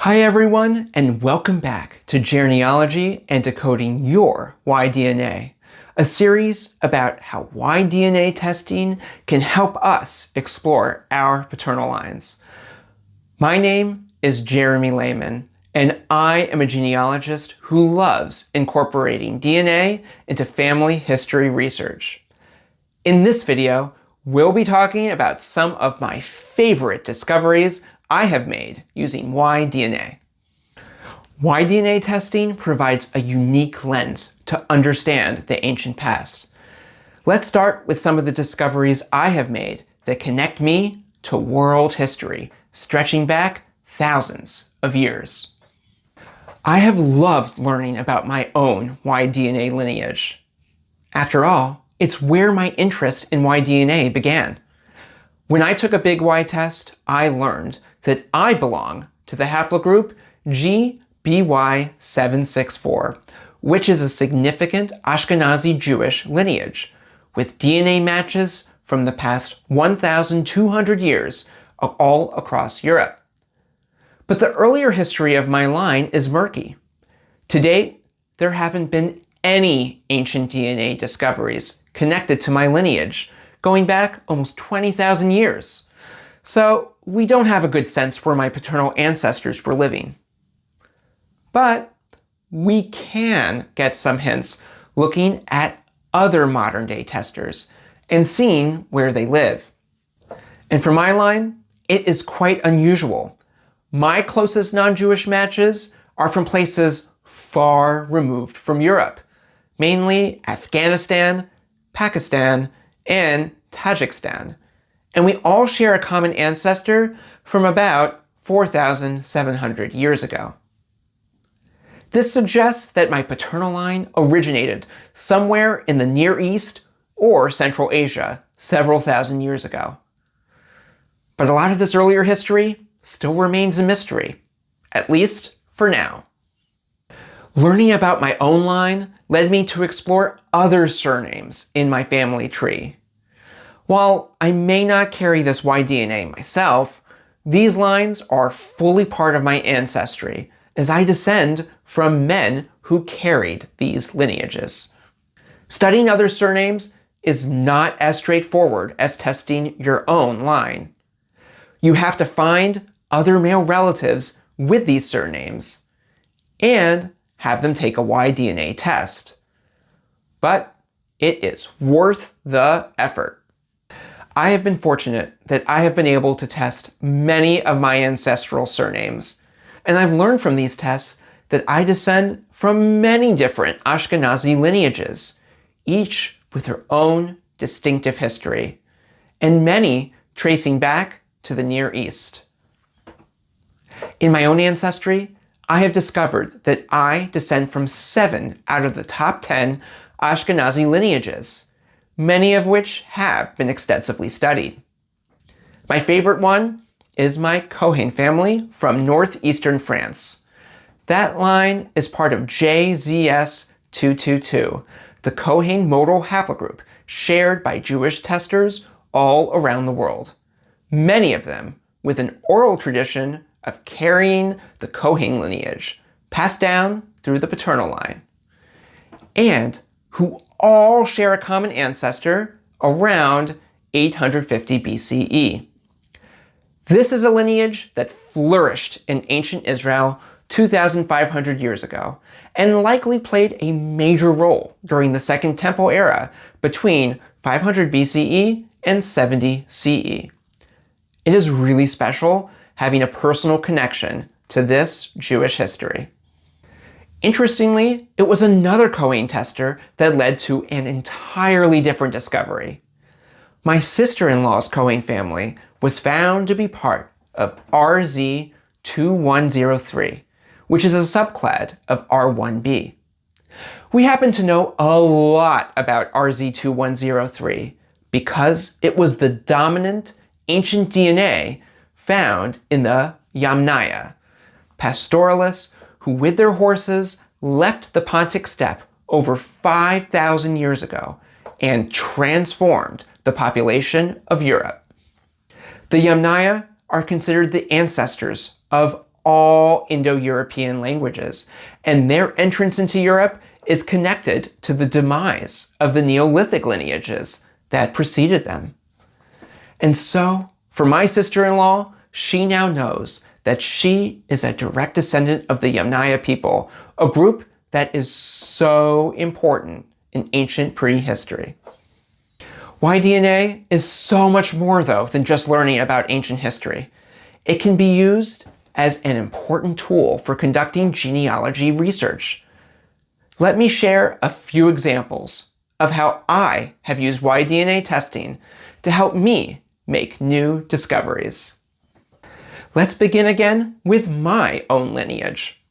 Hi everyone, and welcome back to Genealogy and Decoding Your Y-DNA, a series about how Y-DNA testing can help us explore our paternal lines. My name is Jeremy Lehman, and I am a genealogist who loves incorporating DNA into family history research. In this video, we'll be talking about some of my favorite discoveries I have made using YDNA. YDNA testing provides a unique lens to understand the ancient past. Let's start with some of the discoveries I have made that connect me to world history, stretching back thousands of years. I have loved learning about my own YDNA lineage. After all, it's where my interest in YDNA began. When I took a Big Y test, I learned that I belong to the haplogroup GBY764, which is a significant Ashkenazi Jewish lineage, with DNA matches from the past 1,200 years all across Europe. But the earlier history of my line is murky. To date, there haven't been any ancient DNA discoveries connected to my lineage, going back almost 20,000 years. So we don't have a good sense where my paternal ancestors were living. But we can get some hints looking at other modern day testers and seeing where they live. And for my line, it is quite unusual. My closest non-Jewish matches are from places far removed from Europe, mainly Afghanistan, Pakistan, and Tajikistan. And we all share a common ancestor from about 4,700 years ago. This suggests that my paternal line originated somewhere in the Near East or Central Asia several thousand years ago. But a lot of this earlier history still remains a mystery, at least for now. Learning about my own line led me to explore other surnames in my family tree. While I may not carry this YDNA myself, these lines are fully part of my ancestry, as I descend from men who carried these lineages. Studying other surnames is not as straightforward as testing your own line. You have to find other male relatives with these surnames and have them take a YDNA test. But it is worth the effort. I have been fortunate that I have been able to test many of my ancestral surnames, and I've learned from these tests that I descend from many different Ashkenazi lineages, each with their own distinctive history, and many tracing back to the Near East. In my own ancestry, I have discovered that I descend from 7 out of the top 10 Ashkenazi lineages, many of which have been extensively studied. My favorite one is my Cohen family from northeastern France. That line is part of JZS222, the Cohen modal haplogroup shared by Jewish testers all around the world, many of them with an oral tradition of carrying the Cohen lineage, passed down through the paternal line, and who all share a common ancestor around 850 BCE. This is a lineage that flourished in ancient Israel 2,500 years ago, and likely played a major role during the Second Temple era between 500 BCE and 70 CE. It is really special having a personal connection to this Jewish history. Interestingly, it was another Cohen tester that led to an entirely different discovery. My sister-in-law's Cohen family was found to be part of RZ2103, which is a subclad of R1b. We happen to know a lot about RZ2103 because it was the dominant ancient DNA found in the Yamnaya, pastoralists who with their horses left the Pontic steppe over 5,000 years ago and transformed the population of Europe. The Yamnaya are considered the ancestors of all Indo-European languages, and their entrance into Europe is connected to the demise of the Neolithic lineages that preceded them. And so, for my sister-in-law, she now knows that she is a direct descendant of the Yamnaya people, a group that is so important in ancient prehistory. YDNA is so much more, though, than just learning about ancient history. It can be used as an important tool for conducting genealogy research. Let me share a few examples of how I have used YDNA testing to help me make new discoveries. Let's begin again with my own lineage.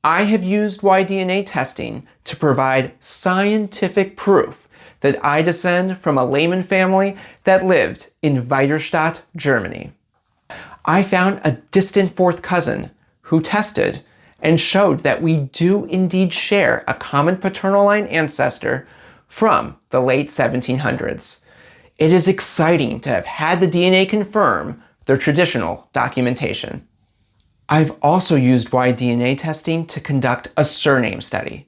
I have used YDNA testing to provide scientific proof that I descend from a layman family that lived in Weiderstadt, Germany. I found a distant fourth cousin who tested and showed that we do indeed share a common paternal line ancestor from the late 1700s. It is exciting to have had the DNA confirm their traditional documentation. I've also used YDNA testing to conduct a surname study.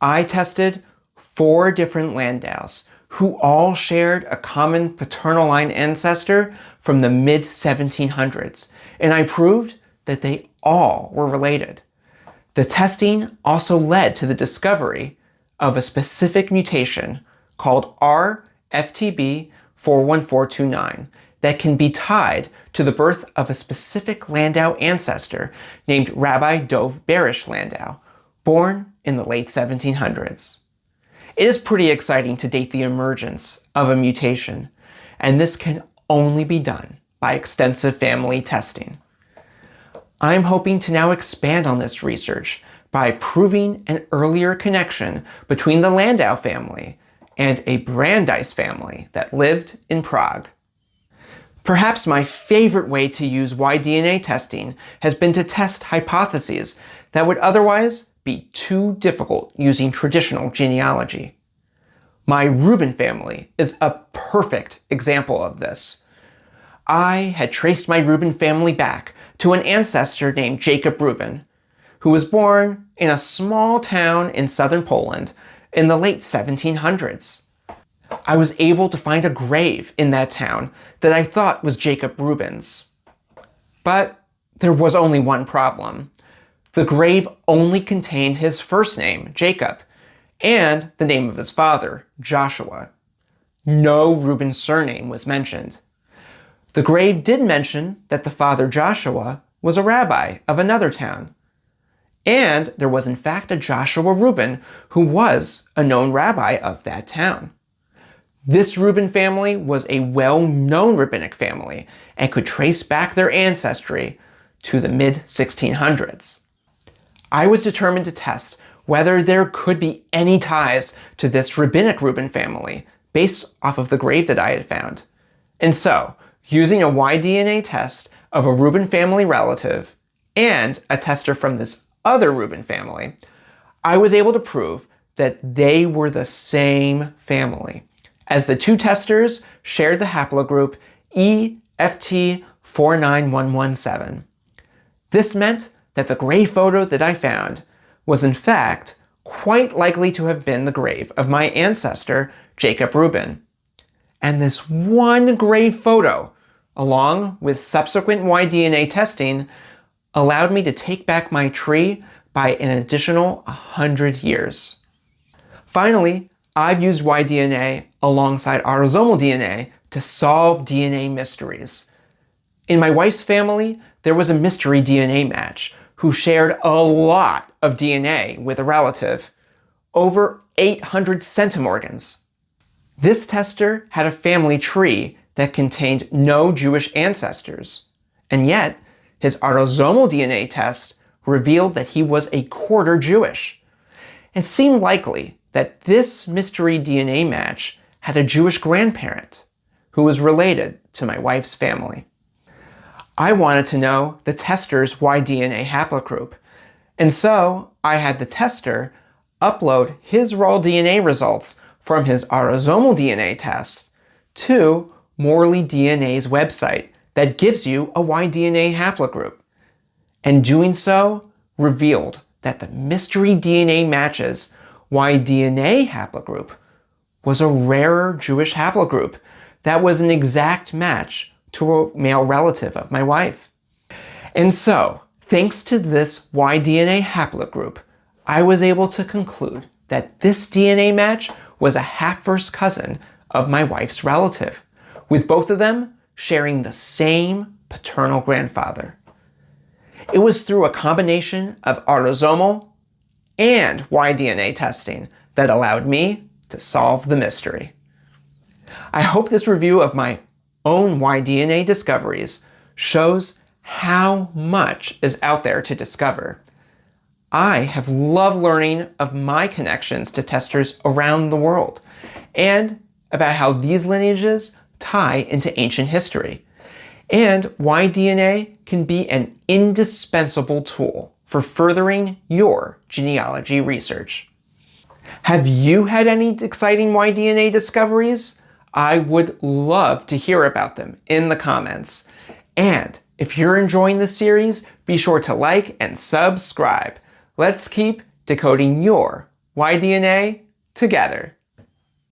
I tested 4 different Landaus who all shared a common paternal line ancestor from the mid-1700s, and I proved that they all were related. The testing also led to the discovery of a specific mutation called RFTB41429 that can be tied to the birth of a specific Landau ancestor named Rabbi Dov Berish Landau, born in the late 1700s. It is pretty exciting to date the emergence of a mutation, and this can only be done by extensive family testing. I'm hoping to now expand on this research by proving an earlier connection between the Landau family and a Brandeis family that lived in Prague. Perhaps my favorite way to use YDNA testing has been to test hypotheses that would otherwise be too difficult using traditional genealogy. My Reuben family is a perfect example of this. I had traced my Reuben family back to an ancestor named Jacob Reuben, who was born in a small town in southern Poland in the late 1700s. I was able to find a grave in that town that I thought was Jacob Reuben's. But there was only one problem. The grave only contained his first name, Jacob, and the name of his father, Joshua. No Reuben surname was mentioned. The grave did mention that the father Joshua was a rabbi of another town. And there was in fact a Joshua Reuben who was a known rabbi of that town. This Reuben family was a well-known rabbinic family and could trace back their ancestry to the mid-1600s. I was determined to test whether there could be any ties to this rabbinic Reuben family based off of the grave that I had found. And so, using a YDNA test of a Reuben family relative and a tester from this other Reuben family, I was able to prove that they were the same family, as the two testers shared the haplogroup EFT49117. This meant that the grave photo that I found was in fact quite likely to have been the grave of my ancestor, Jacob Reuben. And this one grave photo, along with subsequent YDNA testing, allowed me to take back my tree by an additional 100 years. Finally, I've used YDNA alongside autosomal DNA to solve DNA mysteries. In my wife's family, there was a mystery DNA match who shared a lot of DNA with a relative, over 800 centimorgans. This tester had a family tree that contained no Jewish ancestors, and yet his autosomal DNA test revealed that he was a quarter Jewish. It seemed likely that this mystery DNA match had a Jewish grandparent who was related to my wife's family. I wanted to know the tester's YDNA haplogroup, and so I had the tester upload his raw DNA results from his autosomal DNA test to Morley DNA's website that gives you a YDNA haplogroup. And doing so revealed that the mystery DNA matches YDNA haplogroup was a rarer Jewish haplogroup that was an exact match to a male relative of my wife. And so, thanks to this YDNA haplogroup, I was able to conclude that this DNA match was a half-first cousin of my wife's relative, with both of them sharing the same paternal grandfather. It was through a combination of autosomal and YDNA testing that allowed me to solve the mystery. I hope this review of my own YDNA discoveries shows how much is out there to discover. I have loved learning of my connections to testers around the world and about how these lineages tie into ancient history, and YDNA can be an indispensable tool for furthering your genealogy research. Have you had any exciting YDNA discoveries? I would love to hear about them in the comments. And if you're enjoying this series, be sure to like and subscribe. Let's keep decoding your YDNA together.